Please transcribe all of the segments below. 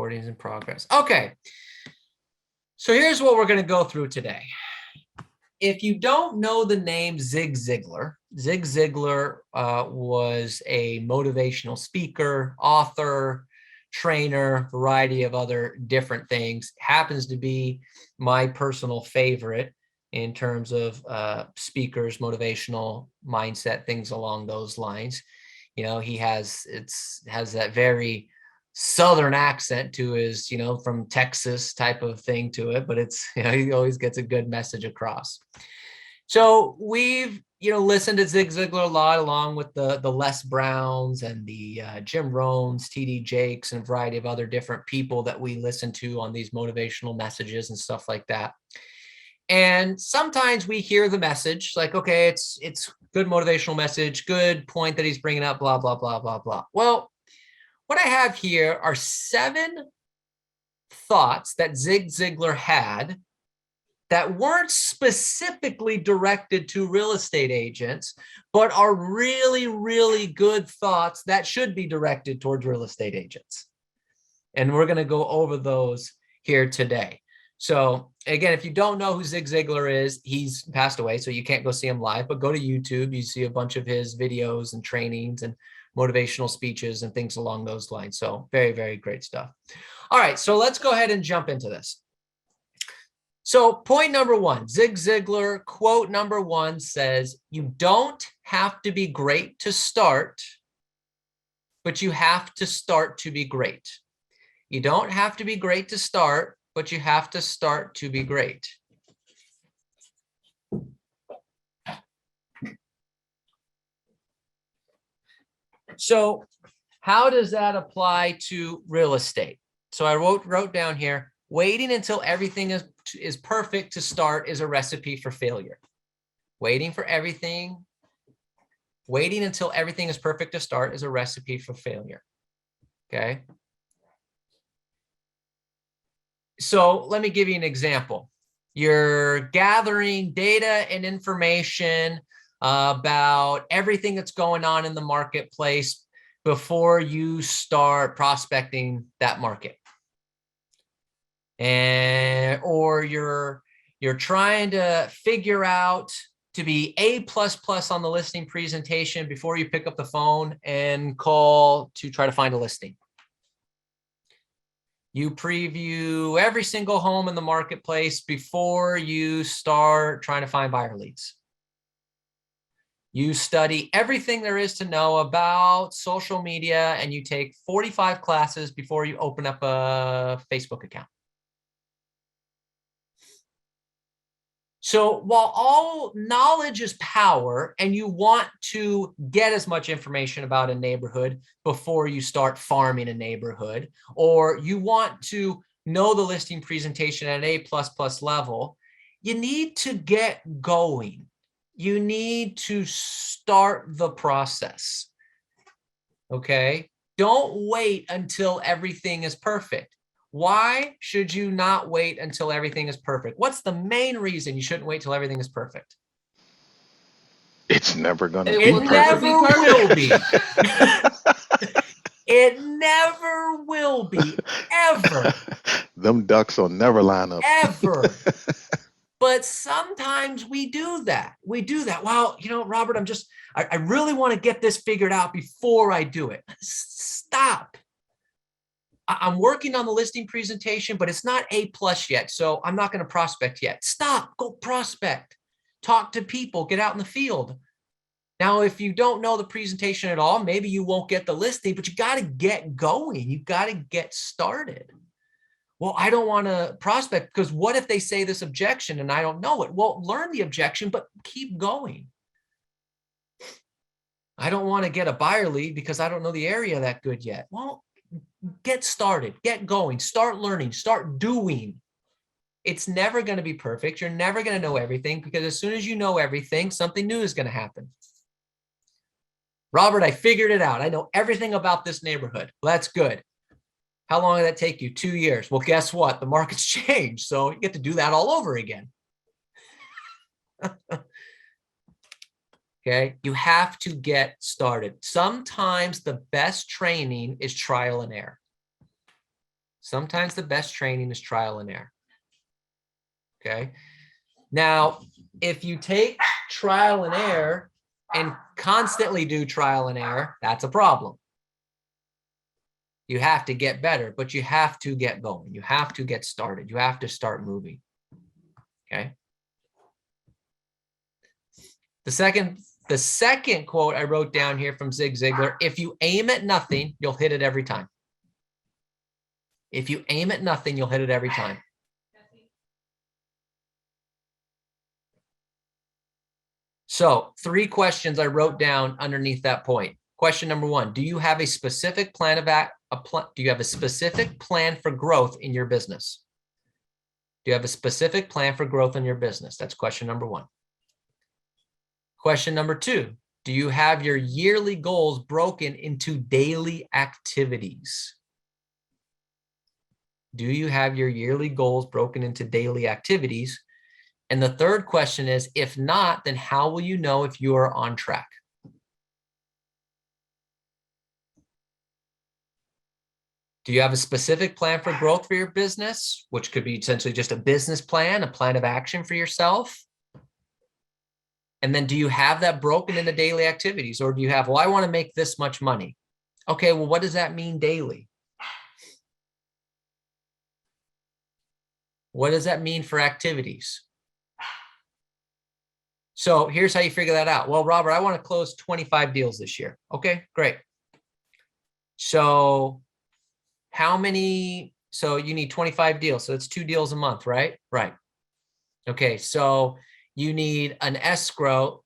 Recordings in progress. Okay. So here's what we're going to go through today. If you don't know the name Zig Ziglar was a motivational speaker, author, trainer, variety of other different things. Happens to be my personal favorite in terms of speakers, motivational mindset, things along those lines. You know, he has that very Southern accent to his, you know, from Texas type of thing to it, but it's, you know, he always gets a good message across. So we've, you know, listened to Zig Ziglar a lot, along with the Les Browns and the Jim Rohns, TD Jakes, and a variety of other different people that we listen to on these motivational messages and stuff like that. And sometimes we hear the message like, okay, it's good motivational message, good point that he's bringing up, blah, blah, blah, blah, blah. Well, what I have here are 7 thoughts that Zig Ziglar had that weren't specifically directed to real estate agents, but are really, really good thoughts that should be directed towards real estate agents. And we're going to go over those here today. So again, if you don't know who Zig Ziglar is, he's passed away, so you can't go see him live, but go to YouTube. You see a bunch of his videos and trainings and motivational speeches and things along those lines. So very, very great stuff. All right, so let's go ahead and jump into this. So point number 1, Zig Ziglar, quote number 1 says, you don't have to be great to start, but you have to start to be great. You don't have to be great to start, but you have to start to be great. So how does that apply to real estate? So I wrote down here, waiting until everything is perfect to start is a recipe for failure. Waiting until everything is perfect to start is a recipe for failure. Okay. So let me give you an example. You're gathering data and information about everything that's going on in the marketplace before you start prospecting that market. Or you're trying to figure out to be A++ on the listing presentation before you pick up the phone and call to try to find a listing. You preview every single home in the marketplace before you start trying to find buyer leads. You study everything there is to know about social media, and you take 45 classes before you open up a Facebook account. So while all knowledge is power, and you want to get as much information about a neighborhood before you start farming a neighborhood, or you want to know the listing presentation at an A++ level, you need to get going. You need to start the process. Okay? Don't wait until everything is perfect. Why should you not wait until everything is perfect? What's the main reason you shouldn't wait till everything is perfect? It's never going to be It perfect. never will be. It never will be, ever. Them ducks will never line up. Ever. But sometimes we do that. We do that. Well, you know, Robert, I really want to get this figured out before I do it. Stop. I'm working on the listing presentation, but it's not A+ yet, so I'm not going to prospect yet. Stop, go prospect, talk to people, get out in the field. Now, if you don't know the presentation at all, maybe you won't get the listing, but you got to get going. You got to get started. Well, I don't want to prospect because what if they say this objection and I don't know it? Well, learn the objection, but keep going. I don't want to get a buyer lead because I don't know the area that good yet. Well, get started, get going, start learning, start doing. It's never going to be perfect. You're never going to know everything, because as soon as you know everything, something new is going to happen. Robert, I figured it out. I know everything about this neighborhood. Well, that's good. How long did that take you? 2 years. Well, guess what? The market's changed, so you get to do that all over again. Okay, you have to get started. Sometimes the best training is trial and error. Sometimes the best training is trial and error. Okay. Now, if you take trial and error and constantly do trial and error, that's a problem. You have to get better, but you have to get going. You have to get started. You have to start moving. Okay. The second quote I wrote down here from Zig Ziglar: if you aim at nothing, you'll hit it every time. If you aim at nothing, you'll hit it every time. So 3 questions I wrote down underneath that point. Question number 1, do you have a specific plan of do you have a specific plan for growth in your business? Do you have a specific plan for growth in your business? That's question number 1. Question number 2, do you have your yearly goals broken into daily activities? Do you have your yearly goals broken into daily activities? And the third question is, if not, then how will you know if you are on track? Do you have a specific plan for growth for your business, which could be essentially just a business plan, a plan of action for yourself? And then do you have that broken into daily activities? Or do you have, well, I want to make this much money. Okay, well, what does that mean daily? What does that mean for activities? So here's how you figure that out. Well, Robert, I want to close 25 deals this year. Okay, great. So how many, so you need 25 deals. So it's 2 deals a month, right? Right. Okay, so you need an escrow.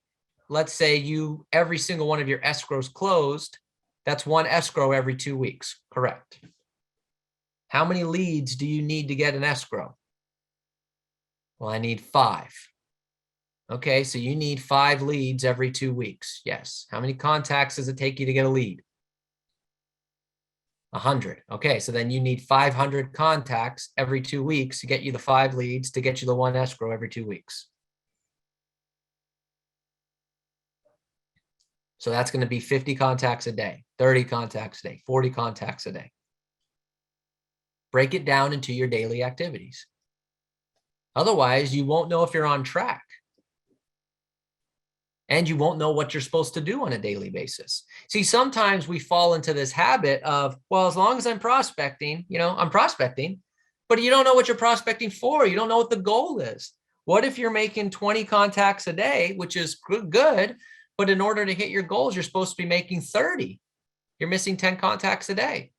Let's say every single one of your escrows closed. That's 1 escrow every 2 weeks, correct? How many leads do you need to get an escrow? Well, I need 5. Okay, so you need 5 leads every 2 weeks. Yes. How many contacts does it take you to get a lead? 100. Okay, so then you need 500 contacts every 2 weeks to get you the 5 leads to get you the 1 escrow every 2 weeks. So that's going to be 50 contacts a day, 30 contacts a day, 40 contacts a day. Break it down into your daily activities. Otherwise, you won't know if you're on track. And you won't know what you're supposed to do on a daily basis. See, sometimes we fall into this habit of, well, as long as I'm prospecting, I'm prospecting, but you don't know what you're prospecting for. You don't know what the goal is. What if you're making 20 contacts a day, which is good, but in order to hit your goals, you're supposed to be making 30. You're missing 10 contacts a day.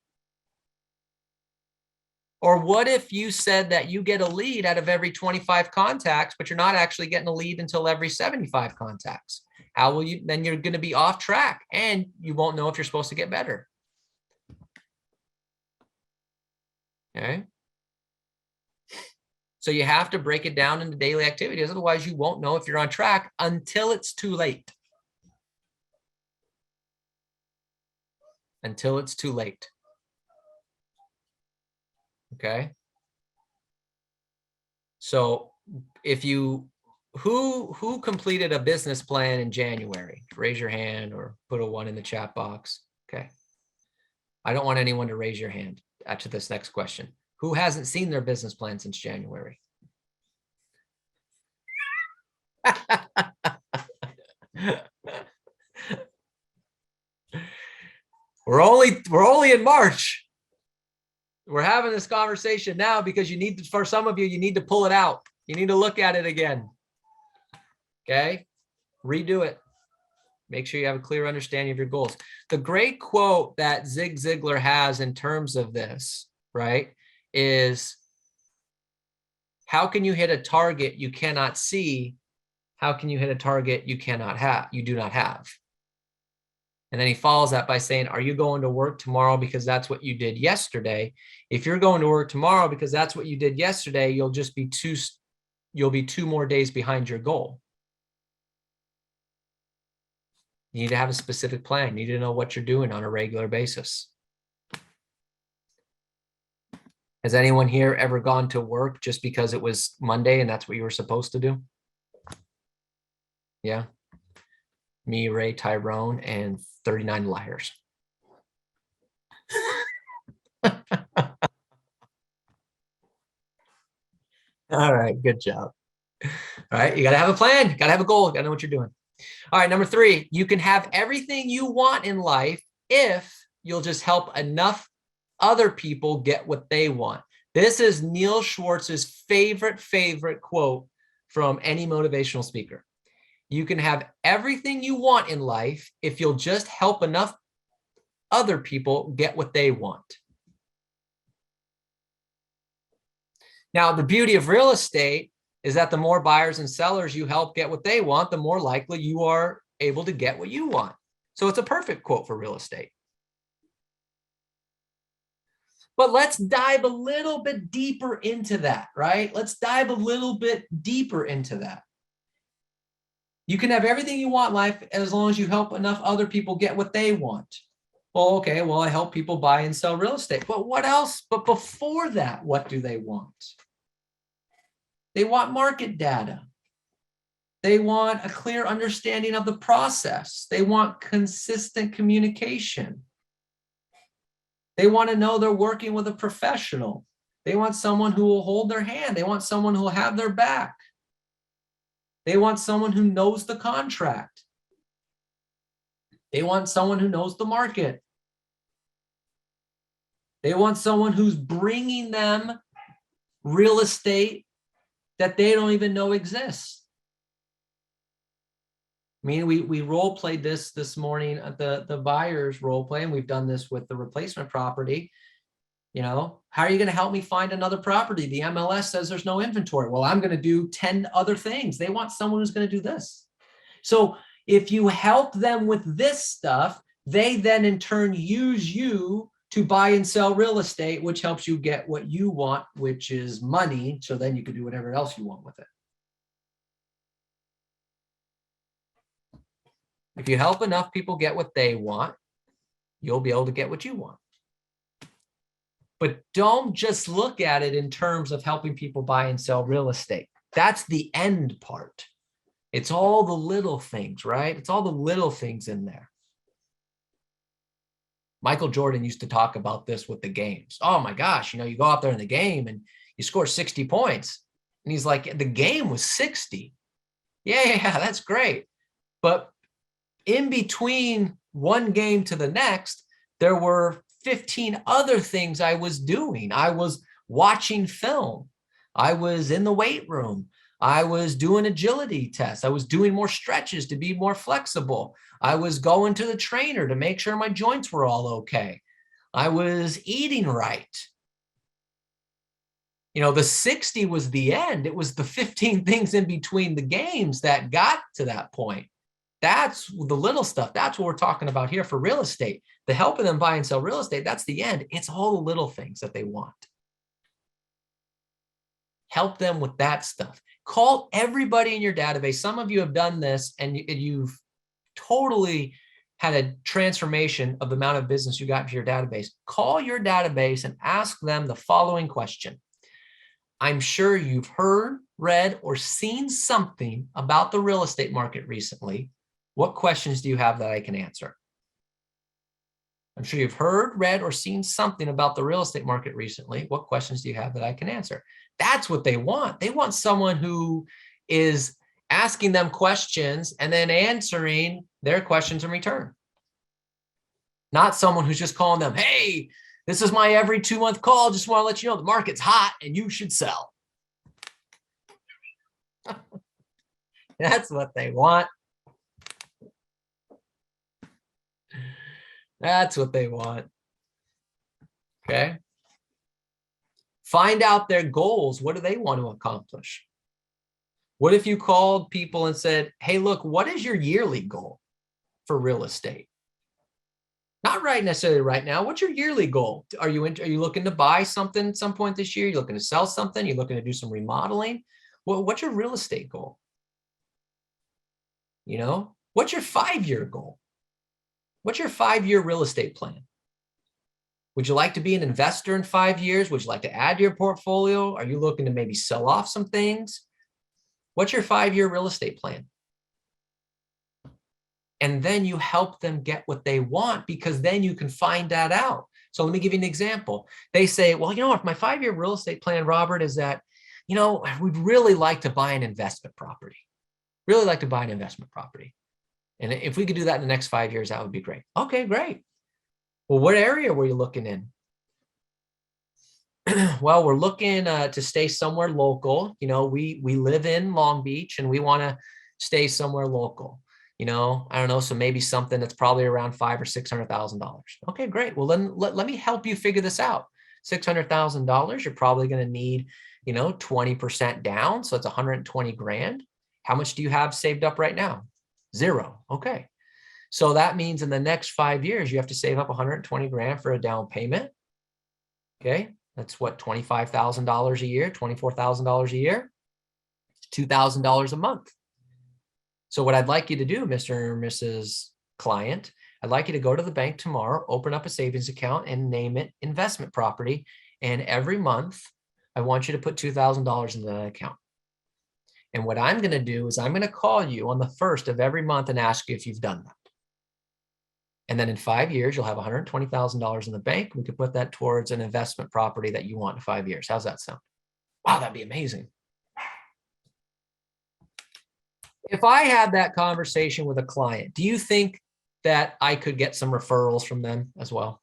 Or what if you said that you get a lead out of every 25 contacts, but you're not actually getting a lead until every 75 contacts? How will you, then you're going to be off track and you won't know if you're supposed to get better. Okay. So you have to break it down into daily activities. Otherwise you won't know if you're on track until it's too late. Until it's too late. Okay. So if you, who completed a business plan in January? Raise your hand or put a 1 in the chat box. Okay. I don't want anyone to raise your hand to this next question. Who hasn't seen their business plan since January? We're only in March. We're having this conversation now because you need to, for some of you, you need to pull it out. You need to look at it again. Okay. Redo it. Make sure you have a clear understanding of your goals. The great quote that Zig Ziglar has in terms of this, right, is how can you hit a target you cannot see? How can you hit a target you cannot have, you do not have? And then he follows that by saying, are you going to work tomorrow because that's what you did yesterday? If you're going to work tomorrow because that's what you did yesterday, you'll be 2 more days behind your goal. You need to have a specific plan. You need to know what you're doing on a regular basis. Has anyone here ever gone to work just because it was Monday and that's what you were supposed to do? Yeah. Me, Ray, Tyrone, and 39 liars. All right, good job. All right, you got to have a plan. You got to have a goal. You got to know what you're doing. All right, number 3, you can have everything you want in life if you'll just help enough other people get what they want. This is Neil Schwartz's favorite quote from any motivational speaker. You can have everything you want in life if you'll just help enough other people get what they want. Now, the beauty of real estate is that the more buyers and sellers you help get what they want, the more likely you are able to get what you want. So it's a perfect quote for real estate. But let's dive a little bit deeper into that, right? Let's dive a little bit deeper into that. You can have everything you want in life as long as you help enough other people get what they want. Well, okay, well, I help people buy and sell real estate. But what else? But before that, what do they want? They want market data. They want a clear understanding of the process. They want consistent communication. They want to know they're working with a professional. They want someone who will hold their hand. They want someone who will have their back. They want someone who knows the contract. They want someone who knows the market. They want someone who's bringing them real estate that they don't even know exists. I mean, we role played this morning at the buyer's role play, and we've done this with the replacement property. You know, how are you going to help me find another property? The MLS says there's no inventory. Well, I'm going to do 10 other things. They want someone who's going to do this. So if you help them with this stuff, they then in turn use you to buy and sell real estate, which helps you get what you want, which is money. So then you can do whatever else you want with it. If you help enough people get what they want, you'll be able to get what you want. But don't just look at it in terms of helping people buy and sell real estate. That's the end part. It's all the little things, right? It's all the little things in there. Michael Jordan used to talk about this with the games. Oh my gosh, you know, you go out there in the game and you score 60 points. And he's like, the game was 60. Yeah, that's great. But in between one game to the next, there were 15 other things I was doing. I was watching film. I was in the weight room. I was doing agility tests. I was doing more stretches to be more flexible. I was going to the trainer to make sure my joints were all okay. I was eating right. You know, the 60 was the end. It was the 15 things in between the games that got to that point. That's the little stuff. That's what we're talking about here for real estate. The helping them buy and sell real estate, that's the end. It's all the little things that they want. Help them with that stuff. Call everybody in your database. Some of you have done this and you've totally had a transformation of the amount of business you got into your database. Call your database and ask them the following question. I'm sure you've heard, read, or seen something about the real estate market recently. What questions do you have that I can answer? I'm sure you've heard, read, or seen something about the real estate market recently. What questions do you have that I can answer? That's what they want. They want someone who is asking them questions and then answering their questions in return. Not someone who's just calling them, hey, this is my every 2-month call. Just want to let you know the market's hot and you should sell. That's what they want. That's what they want. Okay. Find out their goals. What do they want to accomplish? What if you called people and said, hey, look, what is your yearly goal for real estate? Not right necessarily right now. What's your yearly goal? Are you looking to buy something at some point this year? You're looking to sell something? You're looking to do some remodeling? Well, what's your real estate goal? You know, what's your 5-year goal? What's your 5-year real estate plan? Would you like to be an investor in 5 years? Would you like to add to your portfolio? Are you looking to maybe sell off some things? What's your 5-year real estate plan? And then you help them get what they want, because then you can find that out. So let me give you an example. They say, well, you know what, my 5-year real estate plan, Robert, is that, we'd really like to buy an investment property. Really like to buy an investment property. And if we could do that in the next 5 years, that would be great. Okay, great. Well, what area were you looking in? Well, we're looking to stay somewhere local. We live in Long Beach and we want to stay somewhere local. I don't know. So maybe something that's probably around $500,000 or $600,000. Okay, great. Well, then let me help you figure this out. $600,000, you're probably going to need, 20% down. So it's 120 grand. How much do you have saved up right now? 0. Okay. So that means in the next 5 years, you have to save up 120 grand for a down payment. Okay. That's what, $25,000 a year, $24,000 a year, $2,000 a month. So what I'd like you to do, Mr. or Mrs. Client, I'd like you to go to the bank tomorrow, open up a savings account and name it investment property. And every month, I want you to put $2,000 into that account. And what I'm going to do is I'm going to call you on the 1st of every month and ask you if you've done that. And then in 5 years, you'll have $120,000 in the bank. We could put that towards an investment property that you want in 5 years. How's that sound? Wow, that'd be amazing. If I had that conversation with a client, do you think that I could get some referrals from them as well?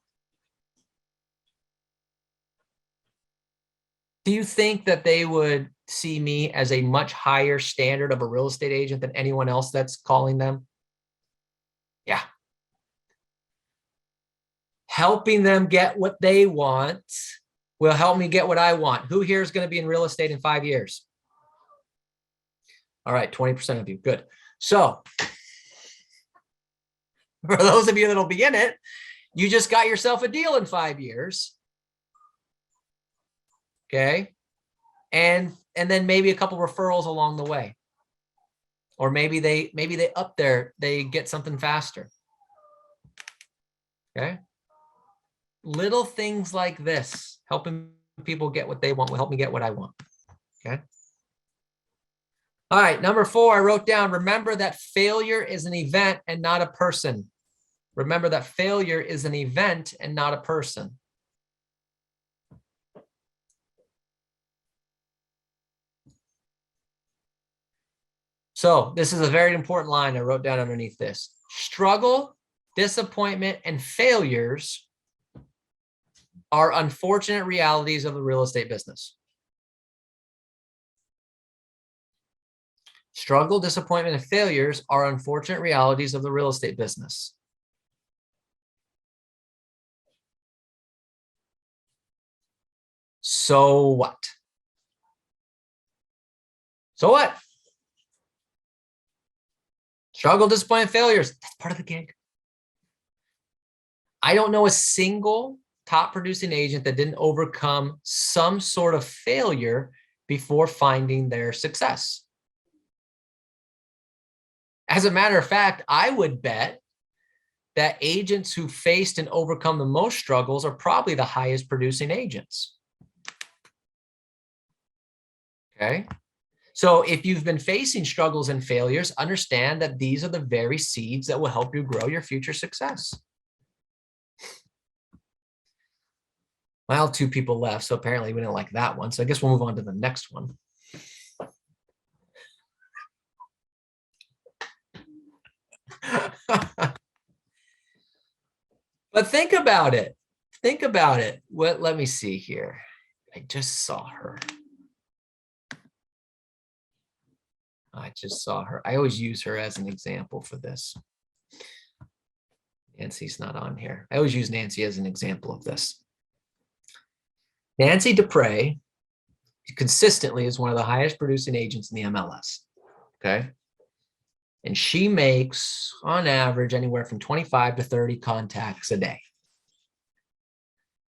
Do you think that they would see me as a much higher standard of a real estate agent than anyone else that's calling them? Yeah. Helping them get what they want will help me get what I want. Who here is going to be in real estate in 5 years? All right, 20% of you. Good. So for those of you that'll be in it, you just got yourself a deal in 5 years. Okay. And then maybe a couple referrals along the way. Or maybe they they get something faster. Okay. Little things like this, helping people get what they want will help me get what I want. Okay. All right. Number 4, I wrote down, remember that failure is an event and not a person. Remember that failure is an event and not a person. So this is a very important line I wrote down underneath this. Struggle, disappointment, and failures are unfortunate realities of the real estate business. Struggle, disappointment, and failures are unfortunate realities of the real estate business. So what? So what? Struggle, disappointment, failures. That's part of the gig. I don't know a single top producing agent that didn't overcome some sort of failure before finding their success. As a matter of fact, I would bet that agents who faced and overcome the most struggles are probably the highest producing agents. Okay. So if you've been facing struggles and failures, understand that these are the very seeds that will help you grow your future success. Well, 2 people left, so apparently we didn't like that one. So I guess we'll move on to the next one. But think about it. Think about it. Let me see here. I just saw her. I just saw her. I always use her as an example for this. Nancy's not on here. I always use Nancy as an example of this. Nancy Dupre consistently is one of the highest producing agents in the MLS. Okay. And she makes, on average, anywhere from 25 to 30 contacts a day.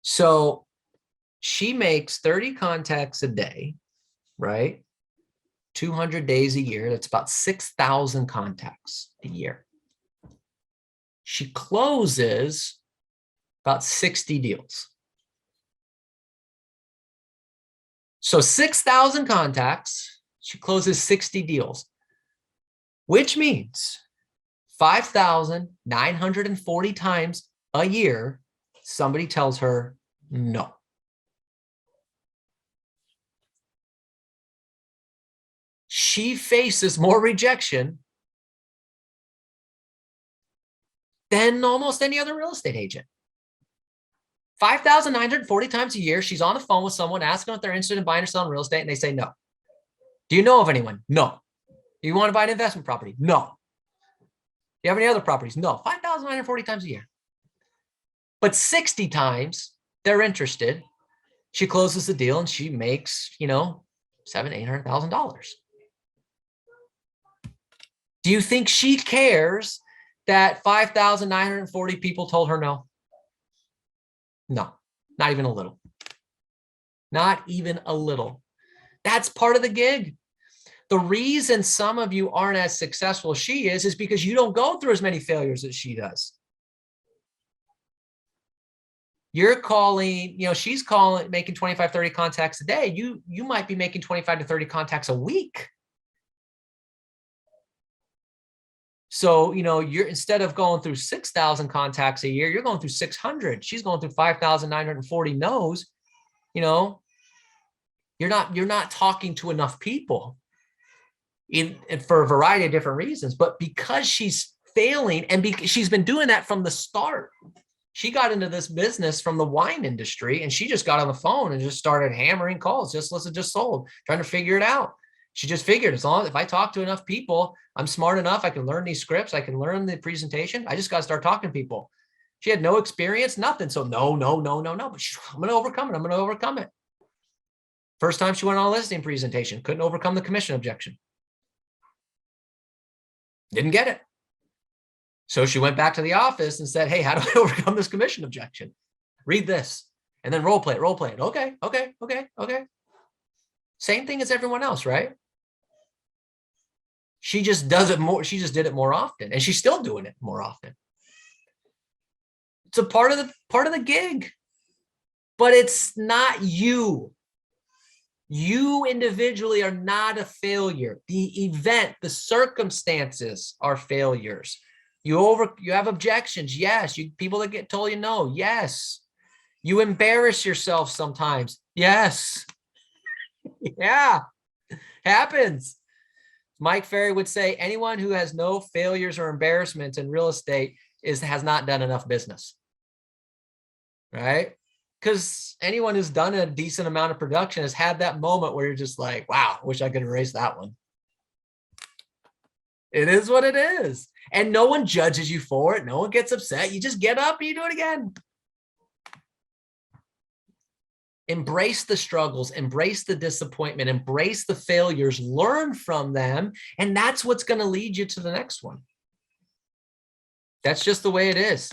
So she makes 30 contacts a day, right? 200 days a year. That's about 6,000 contacts a year. She closes about 60 deals. So 6,000 contacts, she closes 60 deals, which means 5,940 times a year, somebody tells her no. she faces more rejection than almost any other real estate agent. 5,940 times a year, she's on the phone with someone asking if they're interested in buying or selling real estate, and they say no. Do you know of anyone? No. Do you want to buy an investment property? No. Do you have any other properties? No. 5,940 times a year. But 60 times they're interested. She closes the deal and she makes, $700,000, $800,000. Do you think she cares that 5,940 people told her no? No, not even a little. Not even a little. That's part of the gig. The reason some of you aren't as successful as she is because you don't go through as many failures as she does. You're calling, she's calling, making 25, 30 contacts a day. You might be making 25 to 30 contacts a week. So, you're, instead of going through 6,000 contacts a year, you're going through 600. She's going through 5,940 no's. You're not talking to enough people for a variety of different reasons, but because she's failing and she's been doing that from the start. She got into this business from the wine industry, and she just got on the phone and just started hammering calls. Just sold, trying to figure it out. She just figured, as long as if I talk to enough people, I'm smart enough, I can learn these scripts, I can learn the presentation. I just got to start talking to people. She had no experience, nothing. So no. But I'm going to overcome it. I'm going to overcome it. First time she went on a listing presentation, couldn't overcome the commission objection. Didn't get it. So she went back to the office and said, hey, how do I overcome this commission objection? Read this and then role play it. Okay. Same thing as everyone else, right? She just does it more. She just did it more often, and she's still doing it more often. It's a part of the gig, but it's not you. You individually are not a failure. The event, the circumstances are failures. You have objections. Yes. People that get told you no. Yes. You embarrass yourself sometimes. Yes. Yeah. Happens. Mike Ferry would say, anyone who has no failures or embarrassments in real estate has not done enough business. Right? Because anyone who's done a decent amount of production has had that moment where you're just like, wow, wish I could erase that one. It is what it is. And no one judges you for it. No one gets upset. You just get up and you do it again. Embrace the struggles, embrace the disappointment, embrace the failures, learn from them. And that's what's going to lead you to the next one. That's just the way it is.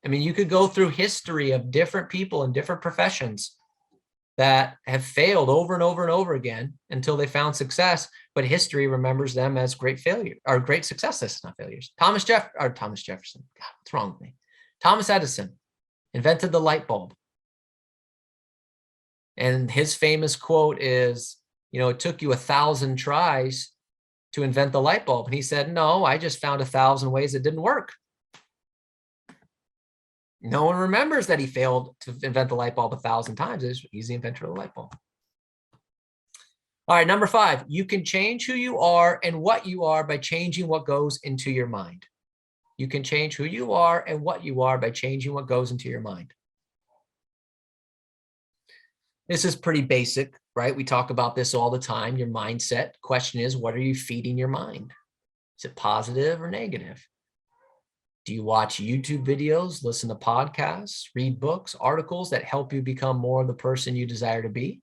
I mean, you could go through history of different people in different professions that have failed over and over and over again until they found success, but history remembers them as great failure or great successes, not failures. Thomas Jefferson. God, what's wrong with me? Thomas Edison invented the light bulb. And his famous quote is, it took you 1,000 tries to invent the light bulb. And he said, no, I just found 1,000 ways it didn't work. No one remembers that he failed to invent the light bulb 1,000 times. He's the inventor of the light bulb. All right, number 5, you can change who you are and what you are by changing what goes into your mind. You can change who you are and what you are by changing what goes into your mind. This is pretty basic, right? We talk about this all the time, your mindset. Question is, what are you feeding your mind? Is it positive or negative? Do you watch YouTube videos, listen to podcasts, read books, articles that help you become more of the person you desire to be?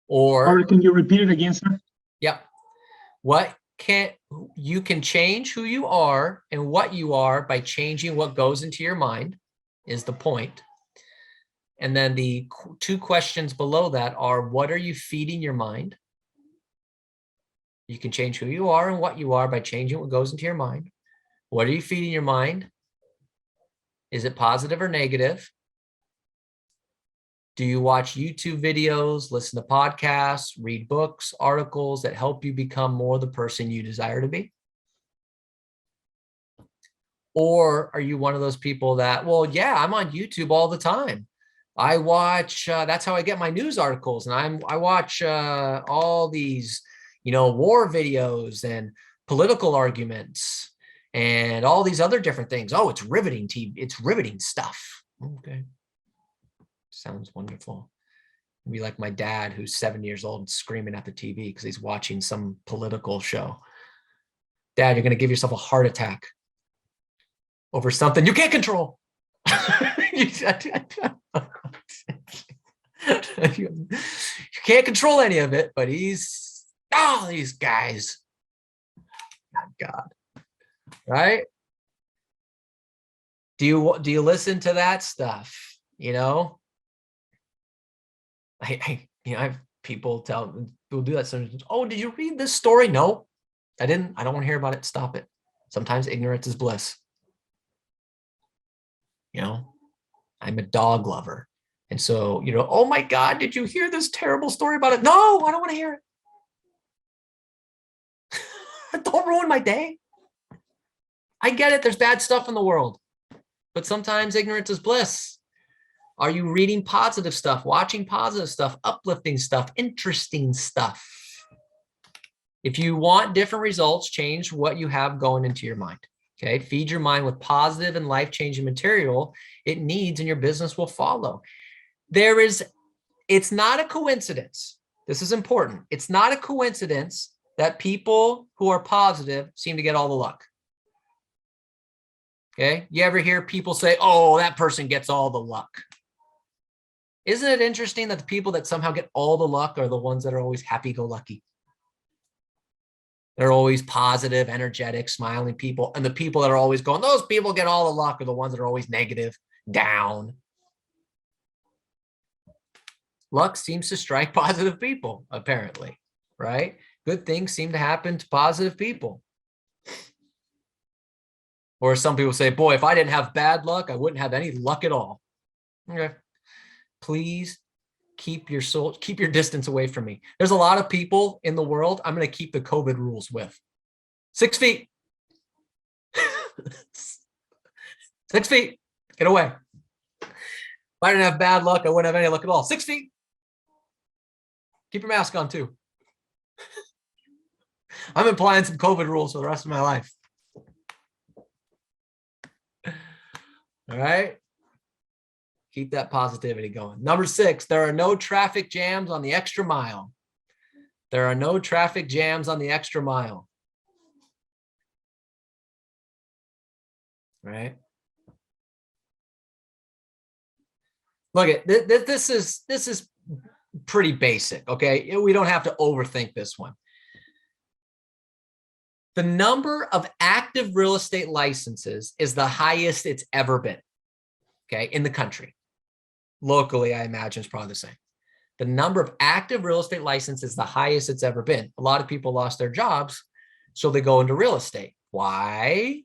Or can you repeat it again, sir? Yep. You can change who you are and what you are by changing what goes into your mind, is the point. And then the 2 questions below that are, what are you feeding your mind? You can change who you are and what you are by changing what goes into your mind. What are you feeding your mind? Is it positive or negative? Do you watch YouTube videos, listen to podcasts, read books, articles that help you become more the person you desire to be? Or are you one of those people that, well, yeah, I'm on YouTube all the time. I watch, that's how I get my news articles. And I watch all these, war videos and political arguments and all these other different things. Oh, it's riveting TV. It's riveting stuff. Okay. Sounds wonderful. Be like my dad, who's 7 years old and screaming at the TV because he's watching some political show. Dad, you're going to give yourself a heart attack over something you can't control. You can't control any of it, but these guys, God, right? Do you listen to that stuff? I have people will do that sometimes. Oh, did you read this story? No, I didn't. I don't want to hear about it. Stop it. Sometimes ignorance is bliss. I'm a dog lover. And so, oh my God, did you hear this terrible story about it? No, I don't want to hear it. Don't ruin my day. I get it. There's bad stuff in the world, but sometimes ignorance is bliss. Are you reading positive stuff, watching positive stuff, uplifting stuff, interesting stuff? If you want different results, change what you have going into your mind. Okay, feed your mind with positive and life-changing material it needs, and your business will follow. It's not a coincidence. This is important. It's not a coincidence that people who are positive seem to get all the luck. Okay, you ever hear people say, oh, that person gets all the luck? Isn't it interesting that the people that somehow get all the luck are the ones that are always happy-go-lucky? They're always positive, energetic, smiling people. And the people that are always going, those people get all the luck, are the ones that are always negative, down. Luck seems to strike positive people, apparently, right? Good things seem to happen to positive people. Or some people say, boy, if I didn't have bad luck, I wouldn't have any luck at all. Okay. Please keep your distance away from me. There's a lot of people in the world I'm going to keep the COVID rules with. 6 feet. 6 feet. Get away. If I didn't have bad luck, I wouldn't have any luck at all. 6 feet. Keep your mask on too. I'm applying some COVID rules for the rest of my life. All right. Keep that positivity going. Number 6, there are no traffic jams on the extra mile. There are no traffic jams on the extra mile. Right? Look at this is pretty basic, okay? We don't have to overthink this one. The number of active real estate licenses is the highest it's ever been, okay, in the country. Locally, I imagine it's probably the same. The number of active real estate licenses is the highest it's ever been. A lot of people lost their jobs, so they go into real estate. Why?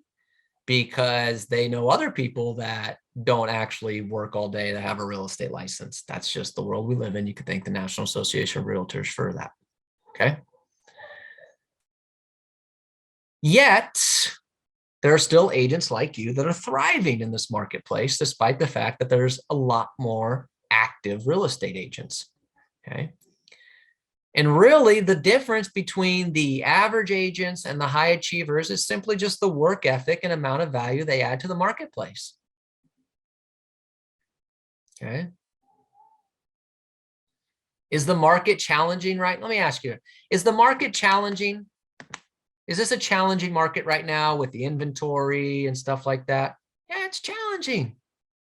Because they know other people that don't actually work all day that have a real estate license. That's just the world we live in. You could thank the National Association of Realtors for that. Okay. Yet, there are still agents like you that are thriving in this marketplace, despite the fact that there's a lot more active real estate agents. Okay. And really, the difference between the average agents and the high achievers is simply just the work ethic and amount of value they add to the marketplace. Okay. Is the market challenging, right? Let me ask you, is the market challenging? Is this a challenging market right now with the inventory and stuff like that? Yeah, it's challenging.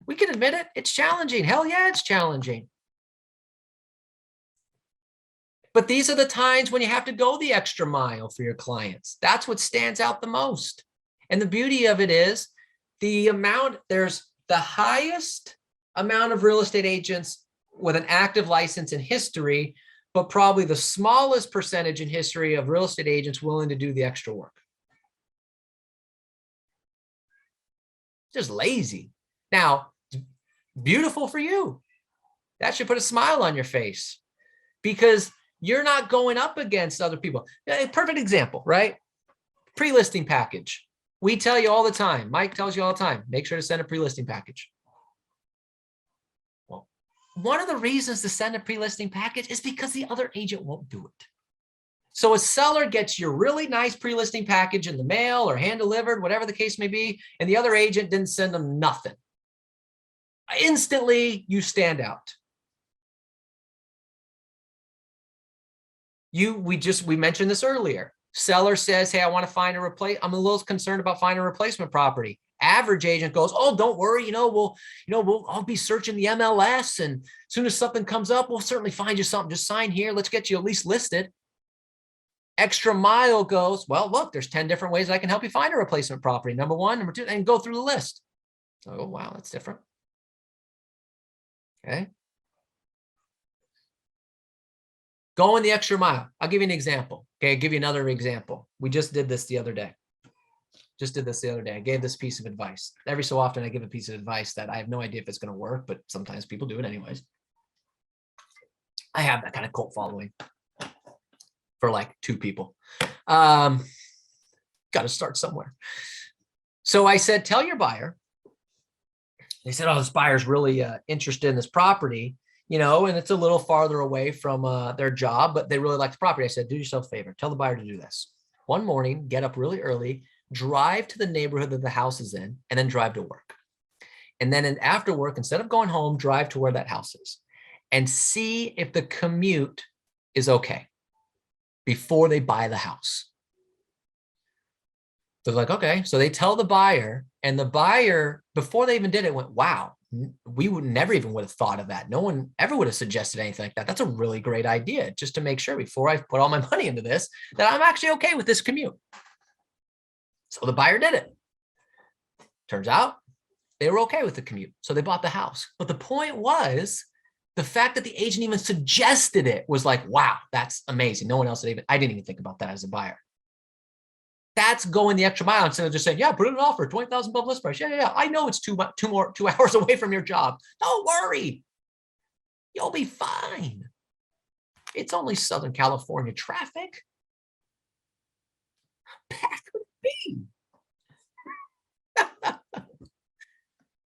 We can admit it. It's challenging. Hell yeah, it's challenging. But these are the times when you have to go the extra mile for your clients. That's what stands out the most. And the beauty of it is there's the highest amount of real estate agents with an active license in history, but probably the smallest percentage in history of real estate agents willing to do the extra work. Just lazy. Now, beautiful for you. That should put a smile on your face because you're not going up against other people. A perfect example, right? Pre-listing package. We tell you all the time. Mike tells you all the time, make sure to send a pre-listing package. Well, one of the reasons to send a pre-listing package is because the other agent won't do it. So a seller gets your really nice pre-listing package in the mail or hand-delivered, whatever the case may be, and the other agent didn't send them nothing. Instantly, you stand out. We mentioned this earlier. Seller says, hey, I want to find a replace. I'm a little concerned about finding a replacement property. Average agent goes, oh, don't worry. I'll be searching the MLS, and as soon as something comes up, we'll certainly find you something. Just sign here. Let's get you at least listed. Extra Mile goes, well, look, there's 10 different ways I can help you find a replacement property. Number one, number two, and go through the list. Oh, wow, that's different. Okay. Going the extra mile. I'll give you an example. Okay, I'll give you another example. We just did this the other day. I gave this piece of advice. Every so often I give a piece of advice that I have no idea if it's going to work, but sometimes people do it anyways. I have that kind of cult following for like 2 people. Got to start somewhere. So I said, tell your buyer. They said, oh, this buyer's really interested in this property, and it's a little farther away from their job, but they really like the property. I said, do yourself a favor. Tell the buyer to do this. One morning, get up really early, drive to the neighborhood that the house is in, and then drive to work. And then after work, instead of going home, drive to where that house is and see if the commute is okay before they buy the house. They're like, okay. So they tell the buyer, and the buyer, before they even did it, went, wow, we would never even would have thought of that. No one ever would have suggested anything like that. That's a really great idea, just to make sure before I put all my money into this, that I'm actually okay with this commute. So the buyer did it. Turns out they were okay with the commute. So they bought the house. But the point was, the fact that the agent even suggested it was like, wow, that's amazing. No one else I didn't even think about that as a buyer. That's going the extra mile instead of just saying, yeah, put in an offer, 20,000 above list price. Yeah. I know it's 2 hours away from your job. Don't worry. You'll be fine. It's only Southern California traffic. Pack would be.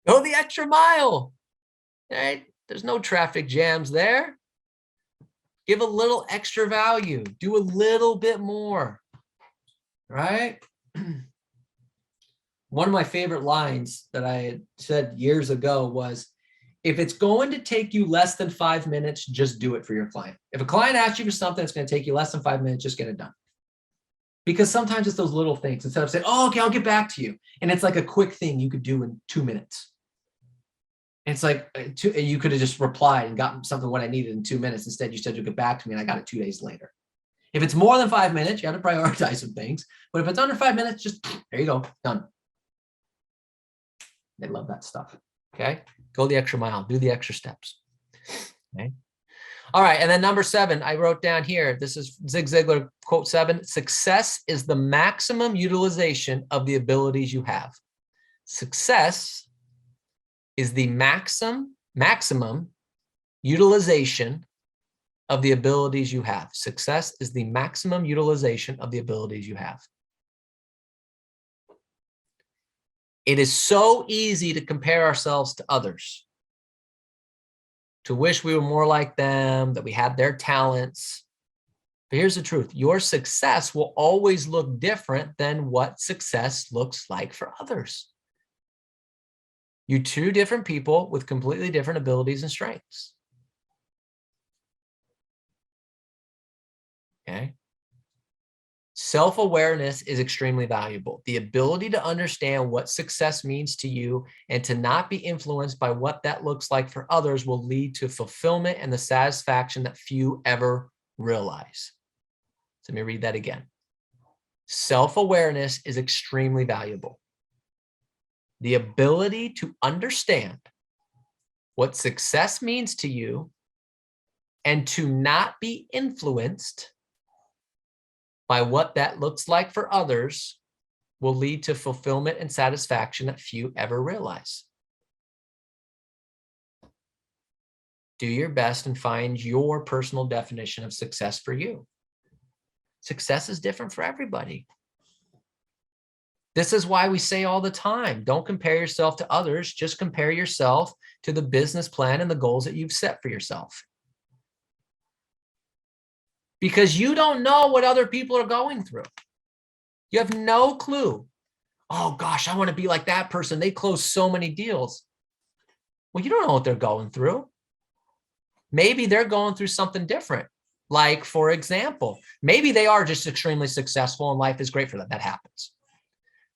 Go the extra mile. Right? There's no traffic jams there. Give a little extra value. Do a little bit more. Right? One of my favorite lines that I had said years ago was, if it's going to take you less than 5 minutes, just do it for your client. If a client asks you for something that's going to take you less than 5 minutes, just get it done. Because sometimes it's those little things. Instead of saying, oh, okay, I'll get back to you. And it's like a quick thing you could do in 2 minutes. And it's like, you could have just replied and gotten something what I needed in 2 minutes. Instead, you said you'll get back to me, and I got it 2 days later. If it's more than 5 minutes, you have to prioritize some things. But if it's under 5 minutes, just there you go, done. They love that stuff. Okay, go the extra mile, do the extra steps. Okay. All right, and then number 7, I wrote down here. This is Zig Ziglar, quote 7. Success is the maximum utilization of the abilities you have. Success is the maximum utilization of the abilities you have. Success is the maximum utilization of the abilities you have. It is so easy to compare ourselves to others, to wish we were more like them, that we had their talents. But here's the truth. Your success will always look different than what success looks like for others. You're 2 different people with completely different abilities and strengths. Okay. Self-awareness is extremely valuable. The ability to understand what success means to you and to not be influenced by what that looks like for others will lead to fulfillment and the satisfaction that few ever realize. So let me read that again. Self-awareness is extremely valuable. The ability to understand what success means to you and to not be influenced by what that looks like for others will lead to fulfillment and satisfaction that few ever realize. Do your best and find your personal definition of success for you. Success is different for everybody. This is why we say all the time, don't compare yourself to others, just compare yourself to the business plan and the goals that you've set for yourself. Because you don't know what other people are going through. You have no clue. Oh gosh, I want to be like that person. They close so many deals. Well, you don't know what they're going through. Maybe they're going through something different. Like, for example, maybe they are just extremely successful and life is great for them. That happens.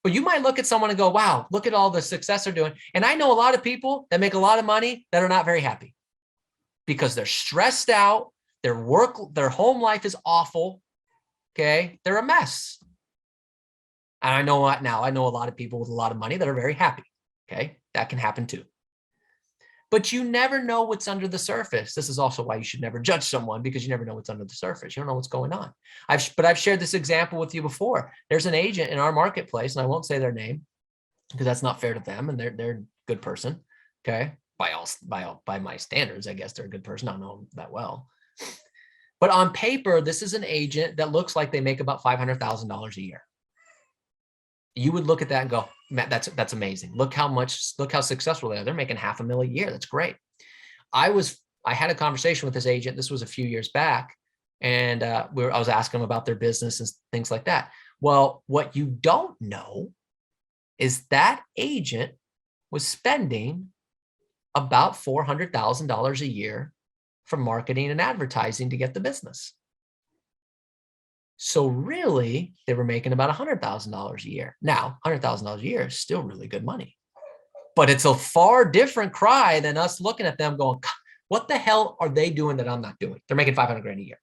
But you might look at someone and go, wow, look at all the success they're doing. And I know a lot of people that make a lot of money that are not very happy because they're stressed out. Their home life is awful. Okay. They're a mess. And I know what now, I know a lot of people with a lot of money that are very happy. Okay. That can happen too. But you never know what's under the surface. This is also why you should never judge someone, because you never know what's under the surface. You don't know what's going on. But I've shared this example with you before. There's an agent in our marketplace, and I won't say their name because that's not fair to them, and they're a good person. Okay, by my standards, I guess they're a good person. I don't know them that well, but on paper, this is an agent that looks like they make about $500,000 a year. You would look at that and go, Matt, that's amazing. Look how successful they are. They're making $500,000 a year. That's great. I had a conversation with this agent. This was a few years back. And I was asking them about their business and things like that. Well, what you don't know is that agent was spending about $400,000 a year for marketing and advertising to get the business. So really, they were making about $100,000 a year. Now, $100,000 a year is still really good money. But it's a far different cry than us looking at them going, what the hell are they doing that I'm not doing? They're making $500,000 a year.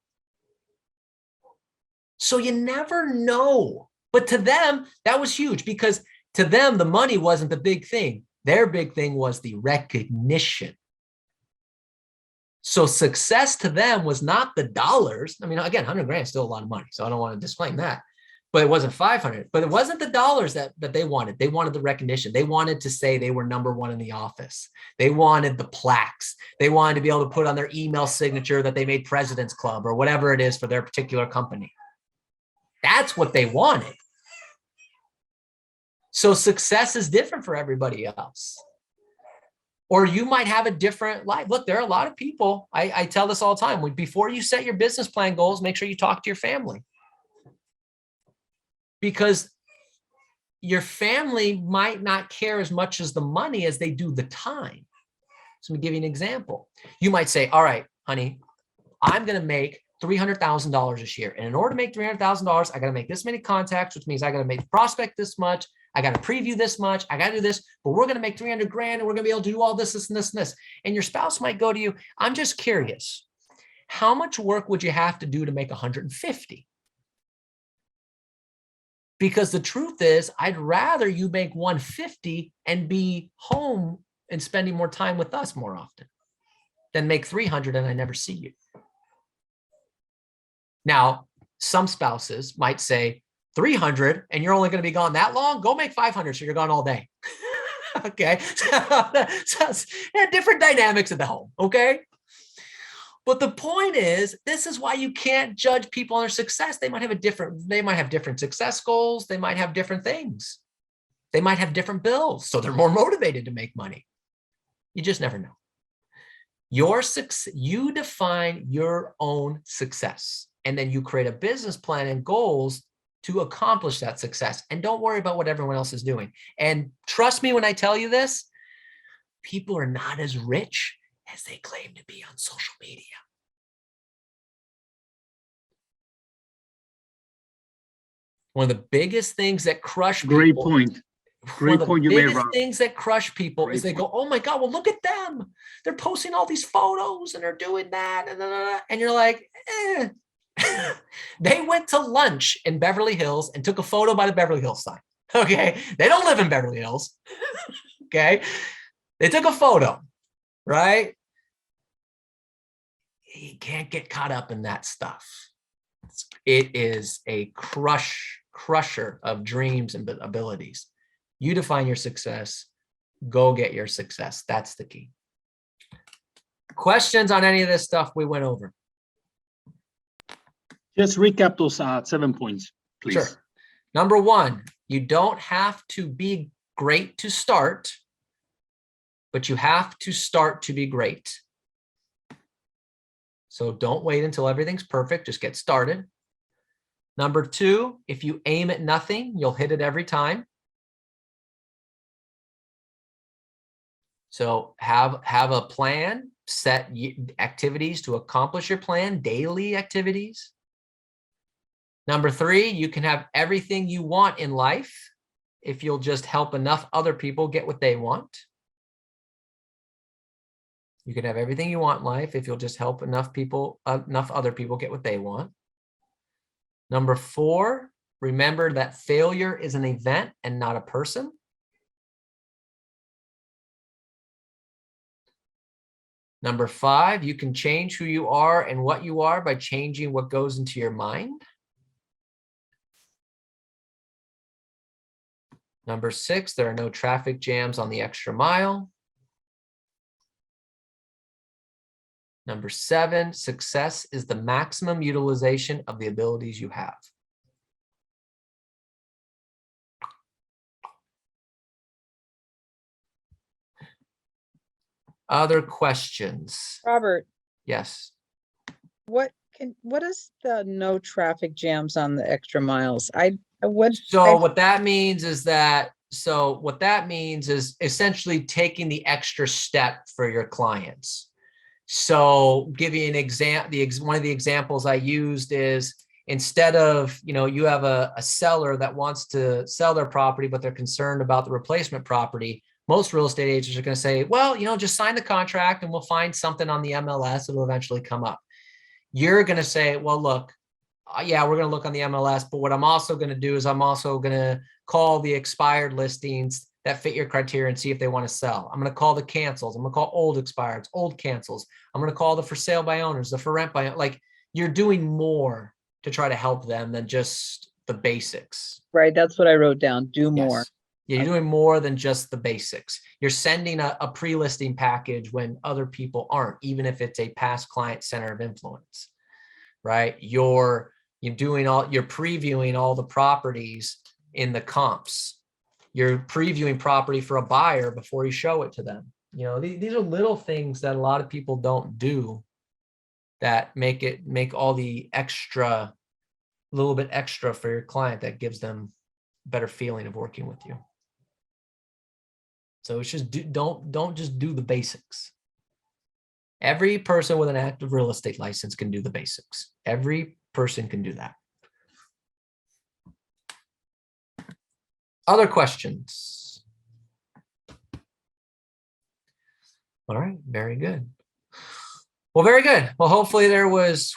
So you never know. But to them, that was huge, because to them, the money wasn't the big thing. Their big thing was the recognition. So success to them was not the dollars. I mean, again, $100,000 is still a lot of money, so I don't want to disclaim that. But it wasn't 500. But it wasn't the dollars that they wanted. They wanted the recognition. They wanted to say they were #1 in the office. They wanted the plaques. They wanted to be able to put on their email signature that they made President's Club or whatever it is for their particular company. That's what they wanted. So success is different for everybody else. Or you might have a different life. Look, there are a lot of people, I tell this all the time, before you set your business plan goals, make sure you talk to your family. Because your family might not care as much as the money as they do the time. So let me give you an example. You might say, all right, honey, I'm going to make $300,000 this year. And in order to make $300,000, I got to make this many contacts, which means I got to make prospect this much. I got to preview this much. I got to do this, but we're going to make $300,000 and we're going to be able to do all this, this, and this, and this. And your spouse might go to you, I'm just curious, how much work would you have to do to make 150? Because the truth is, I'd rather you make 150 and be home and spending more time with us more often than make 300 and I never see you. Now, some spouses might say, 300 and you're only going to be gone that long, go make 500 so you're gone all day. Okay. So different dynamics at the home. Okay. But the point is, this is why you can't judge people on their success. They might have different success goals. They might have different things. They might have different bills. So they're more motivated to make money. You just never know. You define your own success, and then you create a business plan and goals to accomplish that success. And don't worry about what everyone else is doing. And trust me when I tell you this, people are not as rich as they claim to be on social media. One of the biggest things that crush people. Great point. Great point you made, Rob. One of the biggest things that crush people is they go, oh my God, well, look at them. They're posting all these photos and they're doing that. And you're like, eh. They went to lunch in Beverly Hills and took a photo by the Beverly Hills sign. Okay. They don't live in Beverly Hills. Okay. They took a photo, right? You can't get caught up in that stuff. It is a crusher of dreams and abilities. You define your success. Go get your success. That's the key. Questions on any of this stuff we went over? Just recap those 7 points, please. Sure. Number one, you don't have to be great to start, but you have to start to be great. So don't wait until everything's perfect. Just get started. Number two, if you aim at nothing, you'll hit it every time. So have a plan, set activities to accomplish your plan, daily activities. Number three, you can have everything you want in life if you'll just help enough other people get what they want. You can have everything you want in life if you'll just help enough other people get what they want. Number four, remember that failure is an event and not a person. Number five, you can change who you are and what you are by changing what goes into your mind. Number six, there are no traffic jams on the extra mile. Number seven, success is the maximum utilization of the abilities you have. Other questions? Robert, Yes. what is the no traffic jams on the extra miles? What that means is essentially taking the extra step for your clients. So give you an example, one of the examples I used is instead of, you have a seller that wants to sell their property, but they're concerned about the replacement property. Most real estate agents are going to say, well, just sign the contract and we'll find something on the MLS that will eventually come up. You're going to say, well, look, yeah, we're going to look on the MLS, but what I'm also going to do is I'm also going to call the expired listings that fit your criteria and see if they want to sell. I'm going to call the cancels. I'm going to call old expireds, old cancels. I'm going to call the for sale by owners, the for rent by, like, you're doing more to try to help them than just the basics. Right. That's what I wrote down. Do more. Yes. Yeah, you're doing more than just the basics. You're sending a pre-listing package when other people aren't, even if it's a past client center of influence, right? You're previewing all the properties in the comps. You're previewing property for a buyer before you show it to them. These are little things that a lot of people don't do that make all the extra, little bit extra for your client that gives them a better feeling of working with you. So it's just don't just do the basics. Every person with an active real estate license can do the basics. Every person can do that. Other questions? All right, very good. Well, very good. Well, hopefully there was